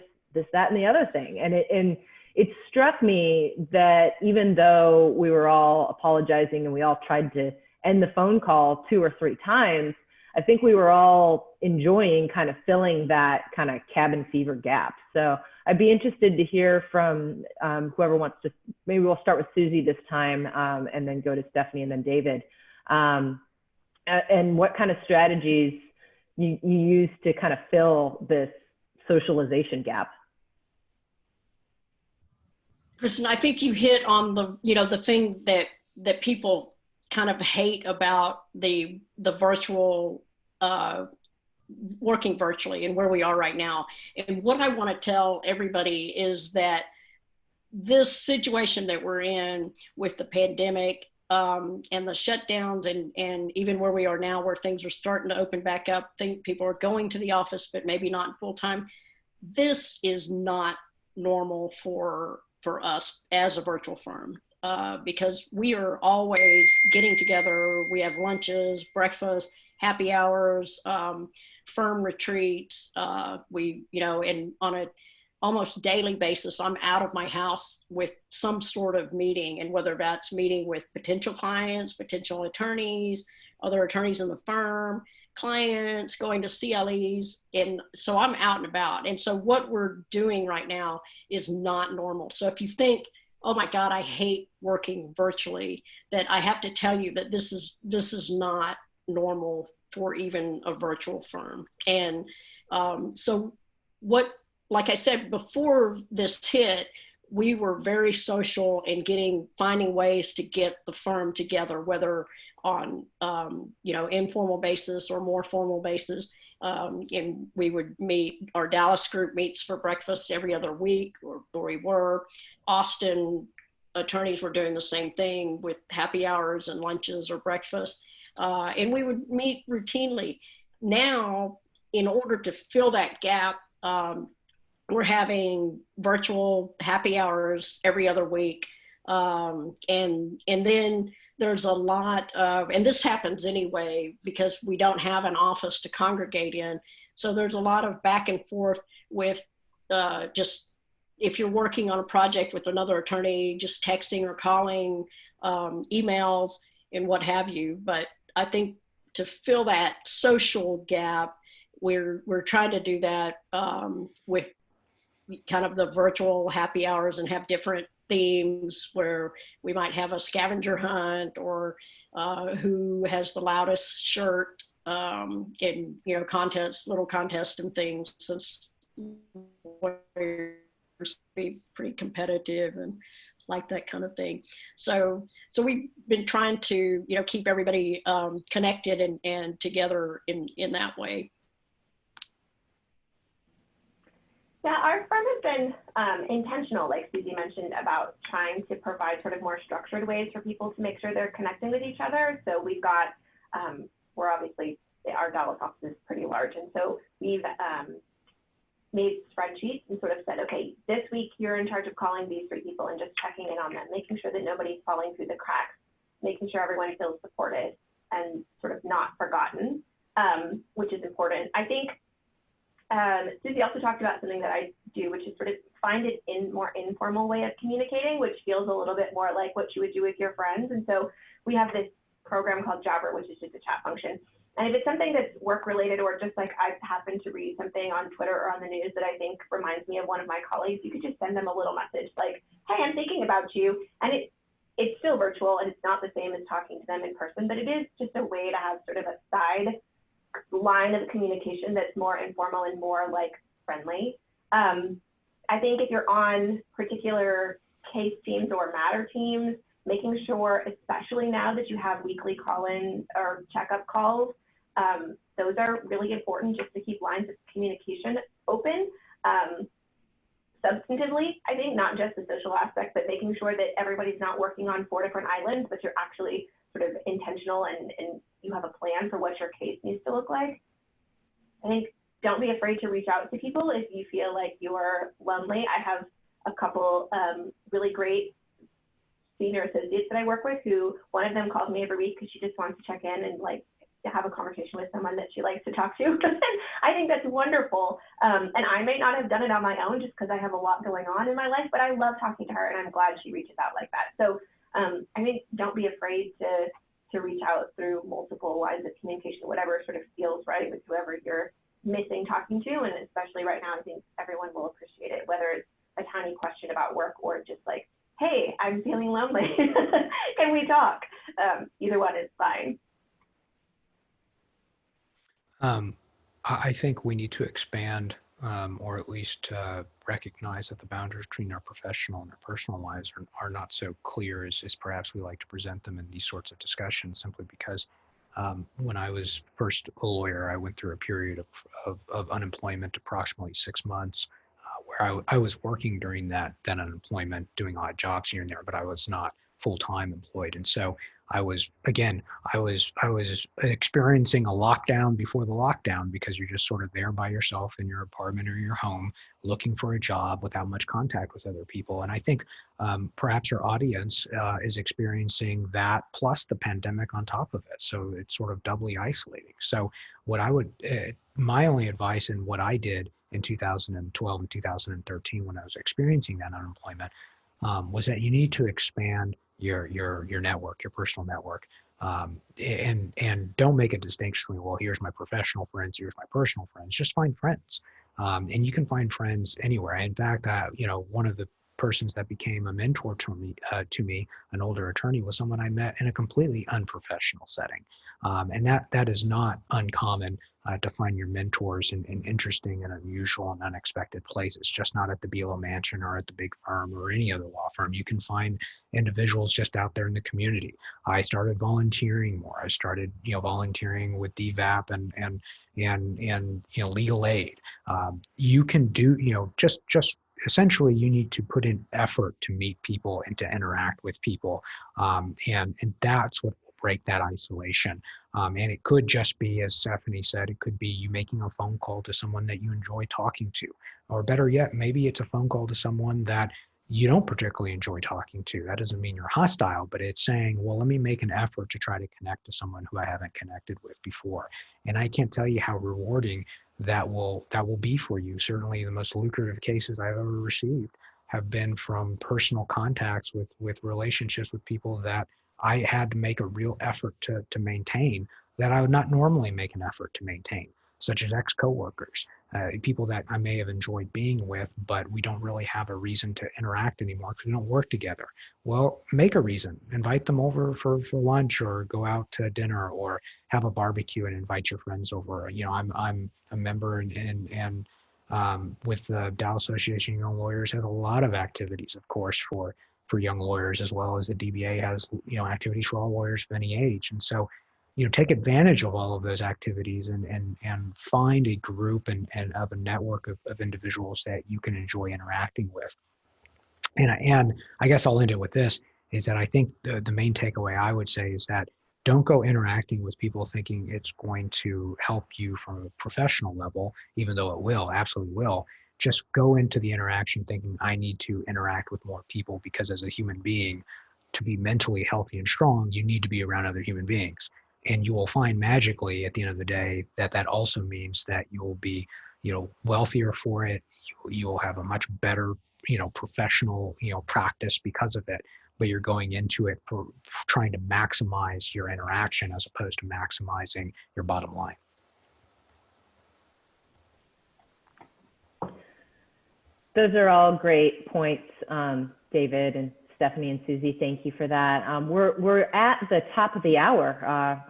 A: that, and the other thing? And it struck me that even though we were all apologizing and we all tried to end the phone call 2 or 3 times, I think we were all enjoying kind of filling that kind of cabin fever gap. So I'd be interested to hear from whoever wants to. Maybe we'll start with Susie this time, and then go to Stephanie and then David. And what kind of strategies you use to kind of fill this socialization gap.
C: Kristen, I think you hit on the thing that people kind of hate about the virtual working virtually and where we are right now. And what I want to tell everybody is that this situation that we're in with the pandemic and the shutdowns and even where we are now, where things are starting to open back up, think people are going to the office, but maybe not full time. This is not normal for us as a virtual firm. Because we are always getting together. We have lunches, breakfast, happy hours, firm retreats. And on a almost daily basis, I'm out of my house with some sort of meeting, and whether that's meeting with potential clients, potential attorneys, other attorneys in the firm, clients, going to CLEs. And so I'm out and about. And so what we're doing right now is not normal. So if you think, oh my God, I hate working virtually, that I have to tell you that this is not normal for even a virtual firm. And like I said, before this hit, we were very social and finding ways to get the firm together, whether on informal basis or more formal basis. And we would meet. Our Dallas group meets for breakfast every other week, or we were. Austin attorneys were doing the same thing with happy hours and lunches or breakfast, and we would meet routinely. Now, in order to fill that gap, we're having virtual happy hours every other week. And then there's a lot of, and this happens anyway, because we don't have an office to congregate in. So there's a lot of back and forth with just, if you're working on a project with another attorney, just texting or calling, emails and what have you. But I think to fill that social gap, we're trying to do that with kind of the virtual happy hours, and have different themes where we might have a scavenger hunt, or who has the loudest shirt, and contests, little contests and things. So it's pretty competitive and like that kind of thing. So we've been trying to keep everybody connected and together in that way.
B: Yeah, our firm has been intentional, like Susie mentioned, about trying to provide sort of more structured ways for people to make sure they're connecting with each other. So we've got, we're obviously, our Dallas office is pretty large. And so we've made spreadsheets and sort of said, okay, this week you're in charge of calling these 3 people and just checking in on them, making sure that nobody's falling through the cracks, making sure everyone feels supported and sort of not forgotten, which is important. I think Susie also talked about something that I do, which is sort of find it in more informal way of communicating, which feels a little bit more like what you would do with your friends. And so we have this program called Jabber, which is just a chat function. And if it's something that's work related, or just like I happen to read something on Twitter or on the news that I think reminds me of one of my colleagues, you could just send them a little message like, hey, I'm thinking about you. And it's still virtual, and it's not the same as talking to them in person, but it is just a way to have sort of a side line of communication that's more informal and more like friendly. I think if you're on particular case teams or matter teams, making sure, especially now that you have weekly call-in or checkup calls, those are really important just to keep lines of communication open. Substantively, I think, not just the social aspect, but making sure that everybody's not working on 4 different islands, but you're actually sort of intentional and you have a plan for what your case needs to look like. I think don't be afraid to reach out to people if you feel like you're lonely. I have a couple really great senior associates that I work with who, one of them calls me every week because she just wants to check in and like to have a conversation with someone that she likes to talk to. I think that's wonderful. And I may not have done it on my own just because I have a lot going on in my life, but I love talking to her and I'm glad she reaches out like that. So I think don't be afraid to reach out through multiple lines of communication, whatever sort of feels right with whoever you're missing talking to. And especially right now, I think everyone will appreciate it, whether it's a tiny question about work or just like, hey, I'm feeling lonely. Can we talk? Either one is fine.
D: I think we need to expand or at least recognize that the boundaries between our professional and our personal lives are not so clear as perhaps we like to present them in these sorts of discussions, simply because when I was first a lawyer, I went through a period of unemployment, approximately 6 months, where I was working during that unemployment, doing odd jobs here and there, but I was not full-time employed. And so I was experiencing a lockdown before the lockdown, because you're just sort of there by yourself in your apartment or your home, looking for a job without much contact with other people. And I think perhaps your audience is experiencing that plus the pandemic on top of it. So it's sort of doubly isolating. So what I would, my only advice in what I did in 2012 and 2013 when I was experiencing that unemployment was that you need to expand your network, your personal network, and don't make a distinction between, well, here's my professional friends, here's my personal friends. Just find friends, and you can find friends anywhere. In fact, one of the persons that became a mentor to me, an older attorney, was someone I met in a completely unprofessional setting, and that is not uncommon. To find your mentors in interesting and unusual and unexpected places, just not at the Bureau Mansion or at the big firm or any other law firm. You can find individuals just out there in the community. I started volunteering more. I started, volunteering with DVAP and legal aid. You can do, just essentially you need to put in effort to meet people and to interact with people, and that's what will break that isolation. And it could just be, as Stephanie said, it could be you making a phone call to someone that you enjoy talking to, or better yet, maybe it's a phone call to someone that you don't particularly enjoy talking to. That doesn't mean you're hostile, but it's saying, well, let me make an effort to try to connect to someone who I haven't connected with before. And I can't tell you how rewarding that will be for you. Certainly the most lucrative cases I've ever received have been from personal contacts with relationships with people that I had to make a real effort to maintain, that I would not normally make an effort to maintain, such as ex-coworkers, people that I may have enjoyed being with, but we don't really have a reason to interact anymore because we don't work together. Well, make a reason, invite them over for lunch, or go out to dinner, or have a barbecue and invite your friends over. I'm a member and with the Dallas Association of Young Lawyers, has a lot of activities, of course, for young lawyers, as well as the DBA has, activities for all lawyers of any age. And so, take advantage of all of those activities and find a group and of a network of individuals that you can enjoy interacting with. And I guess I'll end it with this, is that I think the main takeaway I would say is that don't go interacting with people thinking it's going to help you from a professional level, even though it will, absolutely will. Just go into the interaction thinking, I need to interact with more people, because as a human being, to be mentally healthy and strong, you need to be around other human beings. And you will find magically at the end of the day that also means that you will be, wealthier for it. You will have a much better, professional, practice because of it. But you're going into it for trying to maximize your interaction as opposed to maximizing your bottom line.
A: Those are all great points, David and Stephanie and Susie. Thank you for that. We're at the top of the hour.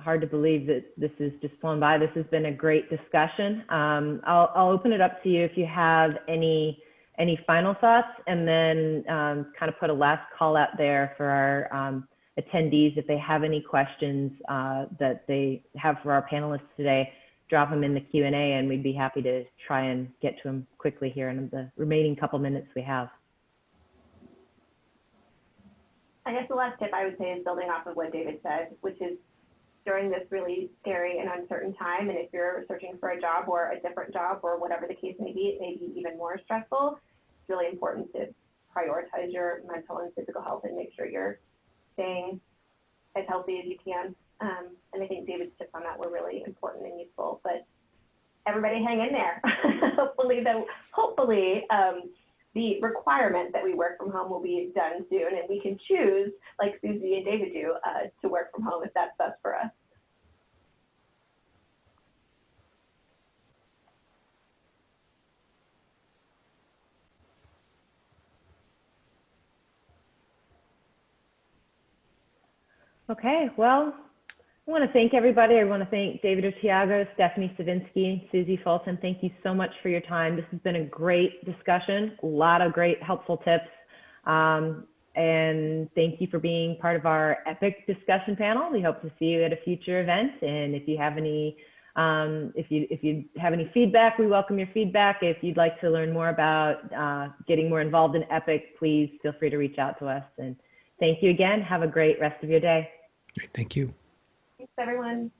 A: Hard to believe that this has just flown by. This has been a great discussion. I'll open it up to you if you have any any final thoughts, and then kind of put a last call out there for our attendees. If they have any questions that they have for our panelists today, drop them in the Q&A, and we'd be happy to try and get to them quickly here in the remaining couple minutes we have.
B: I guess the last tip I would say is building off of what David said, which is during this really scary and uncertain time, and if you're searching for a job or a different job or whatever the case may be, it may be even more stressful. It's really important to prioritize your mental and physical health and make sure you're staying as healthy as you can. And I think David's tips on that were really important and useful, but everybody hang in there. Hopefully the requirement that we work from home will be done soon, and we can choose, like Susie and David do, to work from home if that's best for us.
A: Okay, well, I want to thank everybody. I want to thank David Urtiago, Stephanie Savinsky, Susie Fulton. Thank you so much for your time. This has been a great discussion, a lot of great helpful tips. And thank you for being part of our EPIC discussion panel. We hope to see you at a future event. And if you have any, if you have any feedback, we welcome your feedback. If you'd like to learn more about getting more involved in EPIC, please feel free to reach out to us. And thank you again. Have a great rest of your day.
D: Thank you.
B: Thanks, everyone.